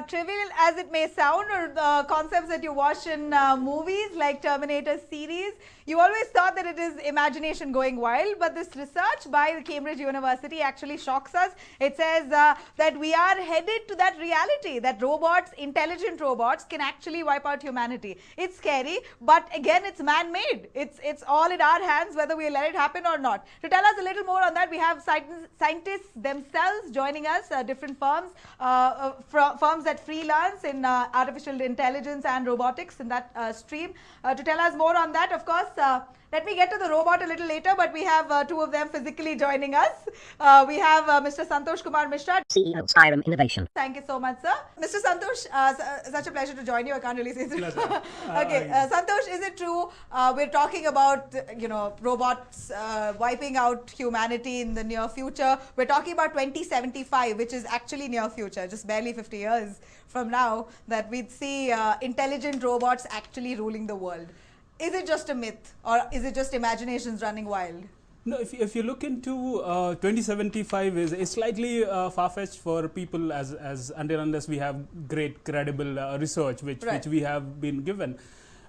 trivial as it may sound, or the concepts that you watch in movies like Terminator series, you always thought that it is imagination going wild, but this research by the Cambridge University actually shocks us. It says that we are headed to that reality, that robots, intelligent robots, can actually wipe out humanity. It's scary, but again, it's man-made. It's all in our hands whether we let it happen or not. To tell us a little more on that, we have scientists themselves joining us, different firms, firms that freelance in artificial intelligence and robotics in that stream. To tell us more on that, of course, let me get to the robot a little later, but we have two of them physically joining us. We have Mr. Santosh Kumar Mishra, CEO of Skyrim Innovation. Thank you so much, sir. Mr. Santosh, such a pleasure to join you. I can't really say it. Okay, Santosh, is it true we're talking about, robots wiping out humanity in the near future? We're talking about 2075, which is actually near future, just barely 50 years from now, that we'd see intelligent robots actually ruling the world. Is it just a myth, or is it just imaginations running wild? No, if you look into 2075 is slightly far-fetched for people as unless we have great credible research which we have been given.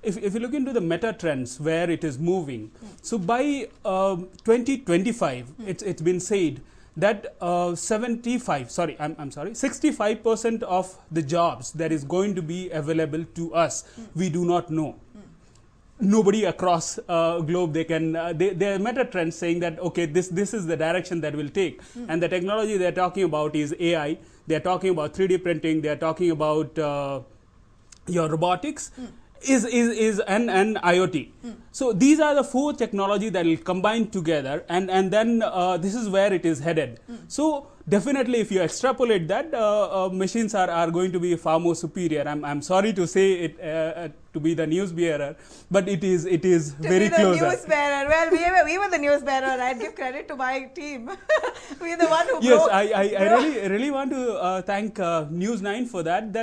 If you look into the meta trends where it is moving, so by 2025 it's been said that 65% of the jobs that is going to be available to us, we do not know. Nobody across globe, they can there are meta trends saying that okay, this is the direction that will take, and the technology they're talking about is AI. They're talking about 3D printing. They're talking about your robotics. Is and IoT. So these are the four technology that will combine together, and then this is where it is headed. So definitely, if you extrapolate that, machines are going to be far more superior. I'm sorry to say it to be the news bearer, but it is very close. News bearer. Well, we were the new bearer. I'd give credit to my team. We're the one who. Yes, I really want to thank NEWS9 for that.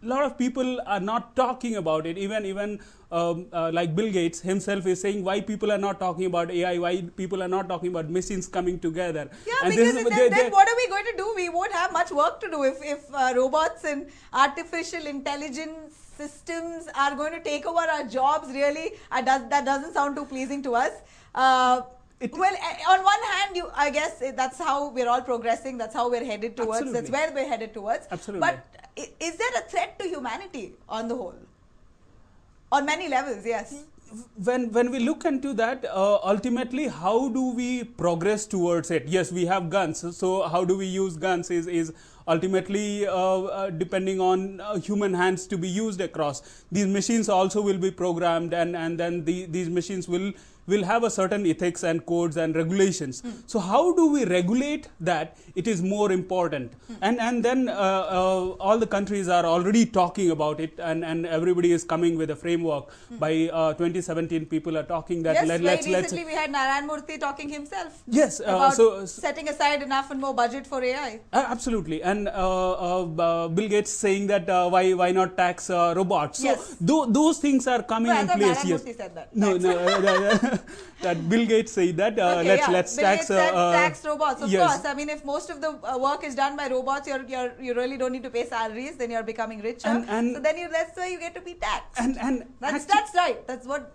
Lot of people are not talking about it. Even like Bill Gates himself is saying why people are not talking about AI, why people are not talking about machines coming together. Yeah, and because then what are we going to do? We won't have much work to do if robots and artificial intelligence systems are going to take over our jobs. Really, that doesn't sound too pleasing to us. Well, on one hand, I guess that's how we're all progressing. That's how we're headed towards. Absolutely. That's where we're headed towards. Absolutely. But is there a threat to humanity on the whole? On many levels, yes. When we look into that, ultimately, how do we progress towards it? Yes, we have guns. So how do we use guns is ultimately depending on human hands to be used across. These machines also will be programmed, and then these machines will have a certain ethics and codes and regulations. So how do we regulate that? It is more important. And then all the countries are already talking about it, and everybody is coming with a framework. By 2017, people are talking that recently we had Narayan Murthy talking himself. Yes, about setting aside enough and more budget for AI. Absolutely, and Bill Gates saying that why not tax robots? So those things are coming in place. Narayan Murthy said that. No. That Bill Gates said that let's tax robots. Of course, I mean, if most of the work is done by robots, you really don't need to pay salaries. Then you're becoming richer. So then that's where you get to be taxed. And that's right. That's what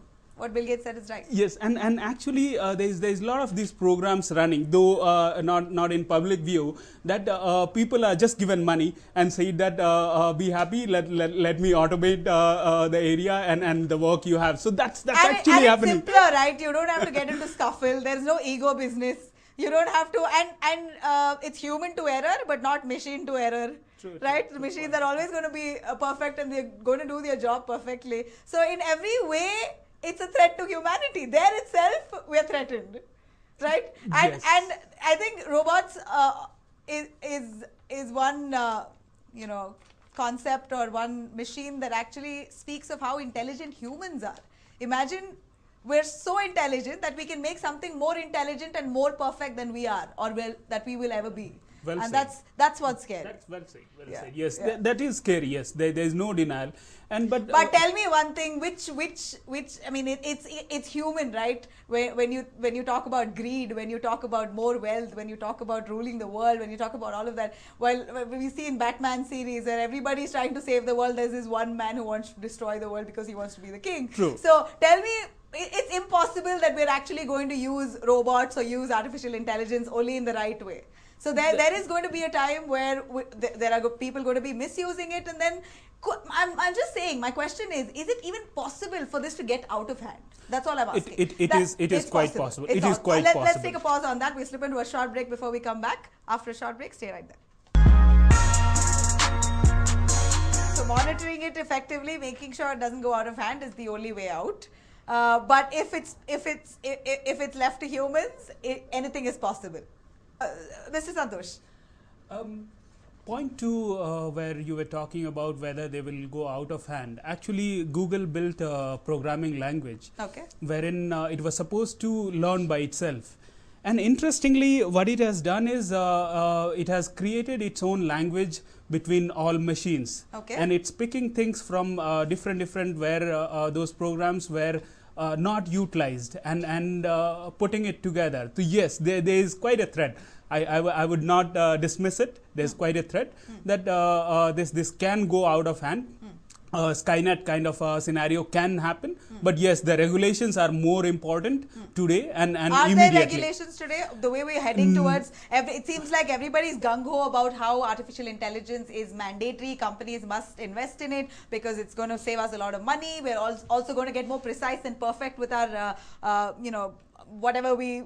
Bill Gates said is right. Yes, and actually there's a lot of these programs running, though not in public view, that people are just given money and say that be happy, let me automate the area and the work you have. So that's actually happening. It's simpler, right? You don't have to get into scuffle. There's no ego business. You don't have to, and it's human to error, but not machine to error. True, right? The machines are always going to be perfect, and they're going to do their job perfectly. So in every way, it's a threat to humanity. There itself, we are threatened, right? And I think robots is one concept or one machine that actually speaks of how intelligent humans are. Imagine we're so intelligent that we can make something more intelligent and more perfect than we are, or that we will ever be. Well and said. that's what's scary. That's well said. Well Yeah. said. Yes, Yeah. that is scary. Yes, there is no denial. But tell me one thing, which I mean, it's human, right? When you talk about greed, when you talk about more wealth, when you talk about ruling the world, when you talk about all of that, well, we see in Batman series where everybody's trying to save the world, there's this one man who wants to destroy the world because he wants to be the king. True. So tell me, it's impossible that we're actually going to use robots or use artificial intelligence only in the right way. So there is going to be a time where there are people going to be misusing it, and then I'm just saying, my question is it even possible for this to get out of hand? That's all I'm asking. It is quite possible. It is quite possible. Let's take a pause on that. We'll slip into a short break before we come back. After a short break, stay right there. So monitoring it effectively, making sure it doesn't go out of hand is the only way out. But if it's left to humans, anything is possible. Mr. Santosh. Point two, where you were talking about whether they will go out of hand. Actually, Google built a programming language, wherein it was supposed to learn by itself. And interestingly, what it has done is it has created its own language between all machines. And it's picking things from different where those programs were not utilized and putting it together. So yes, there is quite a threat. I would not dismiss it. There's quite a threat that this can go out of hand. Skynet kind of a scenario can happen, but yes, the regulations are more important today and are immediately. Are there regulations today? The way we're heading towards, it seems like everybody's gung-ho about how artificial intelligence is mandatory. Companies must invest in it because it's going to save us a lot of money. We're also going to get more precise and perfect with our, whatever we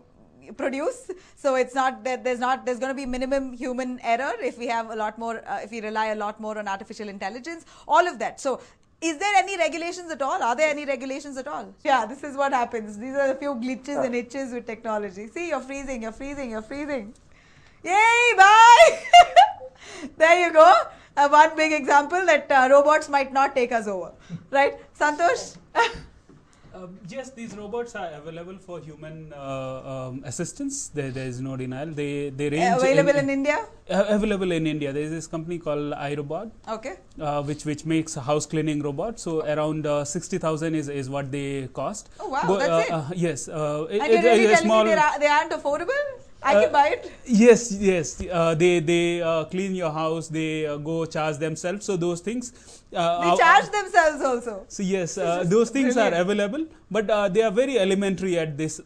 produce. So it's not that there's going to be minimum human error if we have a lot more, if we rely a lot more on artificial intelligence, all of that. So is there any regulations at all? Are there any regulations at all? Yeah, this is what happens. These are a few glitches and itches with technology. See, you're freezing. Yay, bye. There you go. One big example that robots might not take us over. Right? Santosh? Yes, these robots are available for human assistance. There is no denial. They range available in India. Available in India. There is this company called iRobot. Which makes house cleaning robots. So around 60,000 is what they cost. Oh wow, that's it. Yes. And you're really telling me they aren't affordable? I can buy it. Yes. They clean your house. They go charge themselves. So those things. They charge themselves also. So yes, those things are available, but they are very elementary at this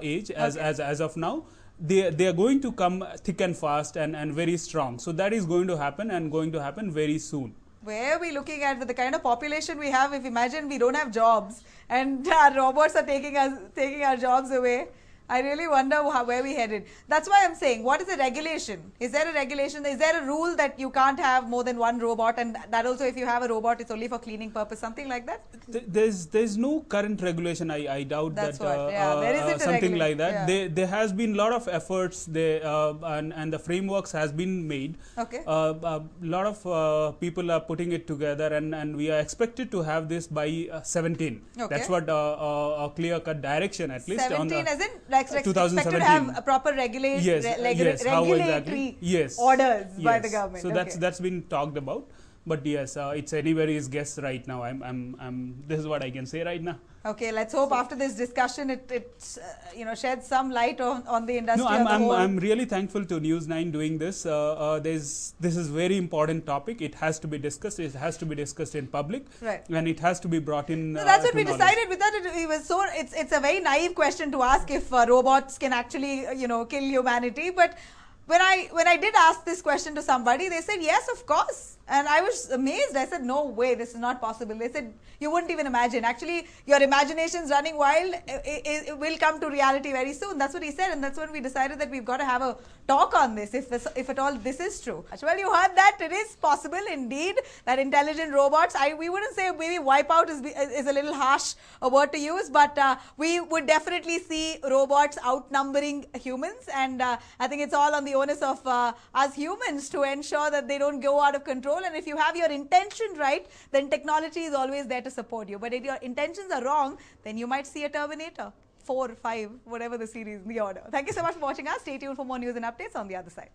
age as of now. They are going to come thick and fast and very strong. So that is going to happen and going to happen very soon. Where are we looking at with the kind of population we have? If imagine we don't have jobs and our robots are taking our jobs away. I really wonder where we headed. That's why I'm saying, what is the regulation? Is there a regulation? Is there a rule that you can't have more than one robot, and that also if you have a robot, it's only for cleaning purpose, something like that? There's no current regulation. I doubt that's that there isn't something like that. Yeah. There has been a lot of efforts and the frameworks has been made. A lot of people are putting it together, and we are expected to have this by 17. That's what a clear-cut direction, at least. 17 as in? Expected 2017. to have a proper regulatory orders by the government. So that's been talked about, but yes, it's anybody's guess right now. This is what I can say right now. Okay, let's hope after this discussion it sheds some light on the industry. No, I'm really thankful to NEWS9 doing this. This is very important topic. It has to be discussed. It has to be discussed in public, and it has to be brought in. So that's what we decided. We thought it was so. It's a very naive question to ask if robots can actually kill humanity, but. When I did ask this question to somebody, they said, yes, of course. And I was amazed. I said, no way, this is not possible. They said, you wouldn't even imagine. Actually, your imagination's running wild. It will come to reality very soon. That's what he said. And that's when we decided that we've got to have a talk on this, if at all this is true. Well, you heard that. It is possible, indeed, that intelligent robots, we wouldn't say maybe wipeout is a little harsh a word to use, but we would definitely see robots outnumbering humans. And I think it's all on the onus of us humans to ensure that they don't go out of control. And if you have your intention right, then technology is always there to support you. But if your intentions are wrong, then you might see a Terminator 4, 5, whatever the series, the order. Thank you so much for watching us. Stay tuned for more news and updates on the other side.